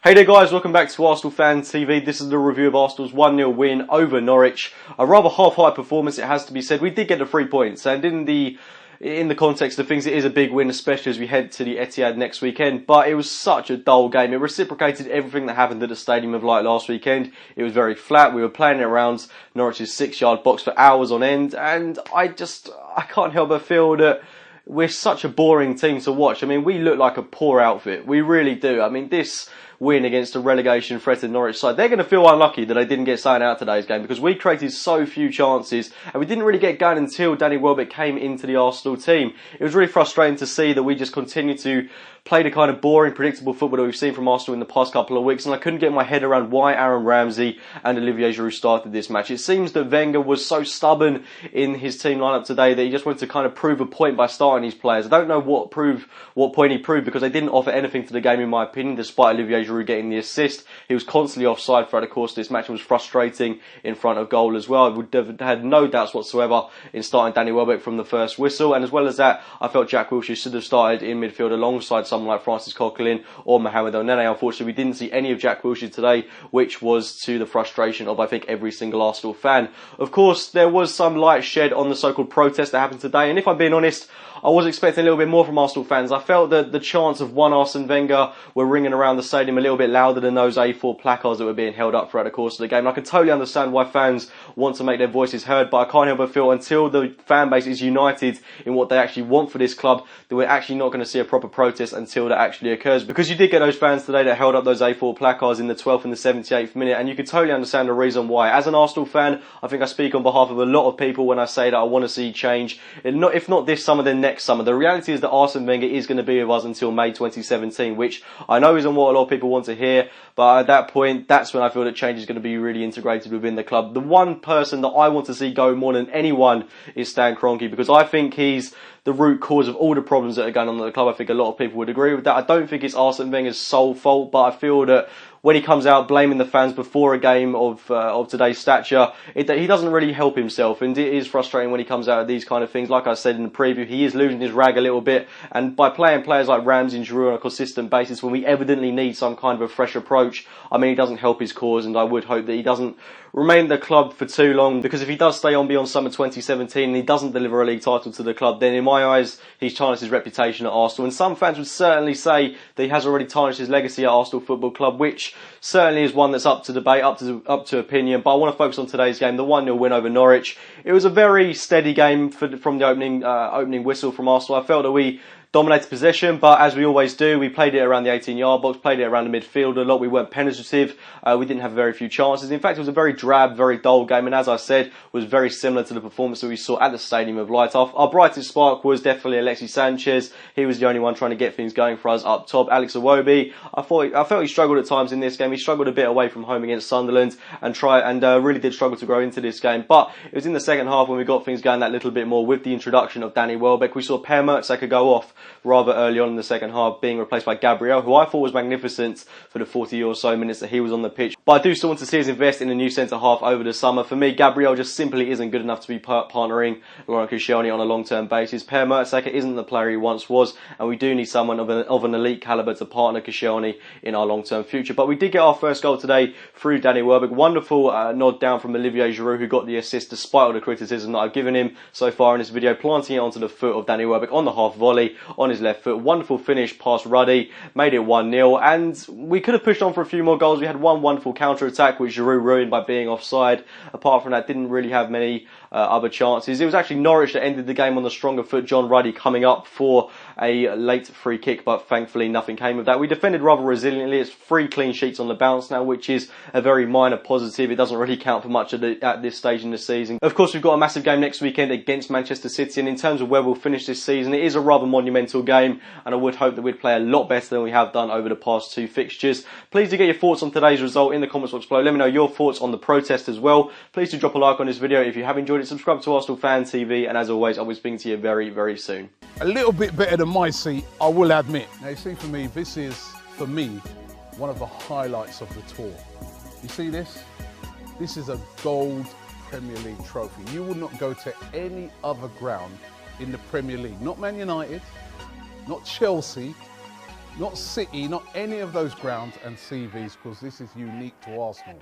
Hey there guys, welcome back to Arsenal Fan TV. This is the review of Arsenal's 1-0 win over Norwich. A rather half-hearted performance, it has to be said. We did get the 3 points, and in the context of things, it is a big win, especially as we head to the Etihad next weekend. But it was such a dull game. It reciprocated everything that happened at the Stadium of Light last weekend. It was very flat. We were playing it around Norwich's 6-yard box for hours on end, and I can't help but feel that we're such a boring team to watch. I mean, we look like a poor outfit. We really do. I mean, this win against a relegation threatened Norwich side, they're going to feel unlucky that they didn't get something out of today's game, because we created so few chances and we didn't really get going until Danny Welbeck came into the Arsenal team. It was really frustrating to see that we just continued to play the kind of boring, predictable football that we've seen from Arsenal in the past couple of weeks, and I couldn't get my head around why Aaron Ramsey and Olivier Giroud started this match. It seems that Wenger was so stubborn in his team lineup today that he just wanted to kind of prove a point by starting his players. I don't know what point he proved, because they didn't offer anything to the game in my opinion, despite Olivier Giroud getting the assist. He was constantly offside throughout the course of this match and was frustrating in front of goal as well. I would have had no doubts whatsoever in starting Danny Welbeck from the first whistle, and as well as that, I felt Jack Wilshere should have started in midfield alongside someone like Francis Coquelin or Mohamed Elneny. Unfortunately, we didn't see any of Jack Wilshere today, which was to the frustration of, I think, every single Arsenal fan. Of course, there was some light shed on the so-called protest that happened today, and if I'm being honest, I was expecting a little bit more from Arsenal fans. I felt that the chants of one Arsene Wenger were ringing around the stadium a little bit louder than those A4 placards that were being held up throughout the course of the game. And I can totally understand why fans want to make their voices heard, but I can't help but feel until the fan base is united in what they actually want for this club, that we're actually not going to see a proper protest until that actually occurs. Because you did get those fans today that held up those A4 placards in the 12th and the 78th minute, and you can totally understand the reason why. As an Arsenal fan, I think I speak on behalf of a lot of people when I say that I want to see change. If not this summer, then next summer. The reality is that Arsene Wenger is going to be with us until May 2017, which I know isn't what a lot of people want to hear, but at that point, that's when I feel that change is going to be really integrated within the club. The one person that I want to see go more than anyone is Stan Kroenke, because I think he's the root cause of all the problems that are going on at the club. I think a lot of people would agree with that. I don't think it's Arsene Wenger's sole fault, but I feel that when he comes out blaming the fans before a game of today's stature, he doesn't really help himself, and it is frustrating when he comes out with these kind of things. Like I said in the preview, he is losing his rag a little bit, and by playing players like Ramsey and Giroud on a consistent basis when we evidently need some kind of a fresh approach, I mean, he doesn't help his cause, and I would hope that he doesn't remain in the club for too long, because if he does stay on beyond summer 2017 and he doesn't deliver a league title to the club, then in my eyes, he's tarnished his reputation at Arsenal. And some fans would certainly say that he has already tarnished his legacy at Arsenal Football Club, which certainly is one that's up to debate, up to opinion. But I want to focus on today's game, the 1-0 win over Norwich. It was a very steady game from the opening whistle from Arsenal. I felt that we dominated possession, but as we always do, we played it around the 18-yard box, played it around the midfield a lot. We weren't penetrative. We didn't have very few chances. In fact, it was a very drab, very dull game, and as I said, was very similar to the performance that we saw at the Stadium of Light. Our brightest spark was definitely Alexis Sanchez. He was the only one trying to get things going for us up top. Alex Iwobi, I felt he struggled at times in this game. He struggled a bit away from home against Sunderland and really did struggle to grow into this game. But it was in the second half when we got things going that little bit more with the introduction of Danny Welbeck. We saw Per Mertesacker go off rather early on in the second half, being replaced by Gabriel, who I thought was magnificent for the 40 or so minutes that he was on the pitch. But I do still want to see us invest in a new centre-half over the summer. For me, Gabriel just simply isn't good enough to be partnering Laurent Koscielny on a long-term basis. Per Mertesacker isn't the player he once was, and we do need someone of an elite calibre to partner Koscielny in our long-term future. But we did get our first goal today through Danny Welbeck. Wonderful nod down from Olivier Giroud, who got the assist despite all the criticism that I've given him so far in this video, planting it onto the foot of Danny Welbeck on the half volley on his left foot. Wonderful finish past Ruddy, made it 1-0, and we could have pushed on for a few more goals. We had one wonderful counter-attack which Giroud ruined by being offside. Apart from that, didn't really have many other chances. It was actually Norwich that ended the game on the stronger foot, John Ruddy coming up for a late free kick, but thankfully nothing came of that. We defended rather resiliently. It's 3 clean sheets on the bounce now, which is a very minor positive. It doesn't really count for much at this stage in the season. Of course, we've got a massive game next weekend against Manchester City, and in terms of where we'll finish this season, it is a rather monumental game, and I would hope that we'd play a lot better than we have done over the past 2 fixtures. Please do get your thoughts on today's result in the comments box below. Let me know your thoughts on the protest as well. Please do drop a like on this video if you have enjoyed it. Subscribe to Arsenal Fan TV, and as always, I'll be speaking to you very, very soon. A little bit better than my seat, I will admit. Now, you see, for me, this is, for me, one of the highlights of the tour. You see this? This is a gold Premier League trophy. You will not go to any other ground in the Premier League. Not Man United, not Chelsea, Not City, not any of those grounds and CVs, because this is unique to Arsenal.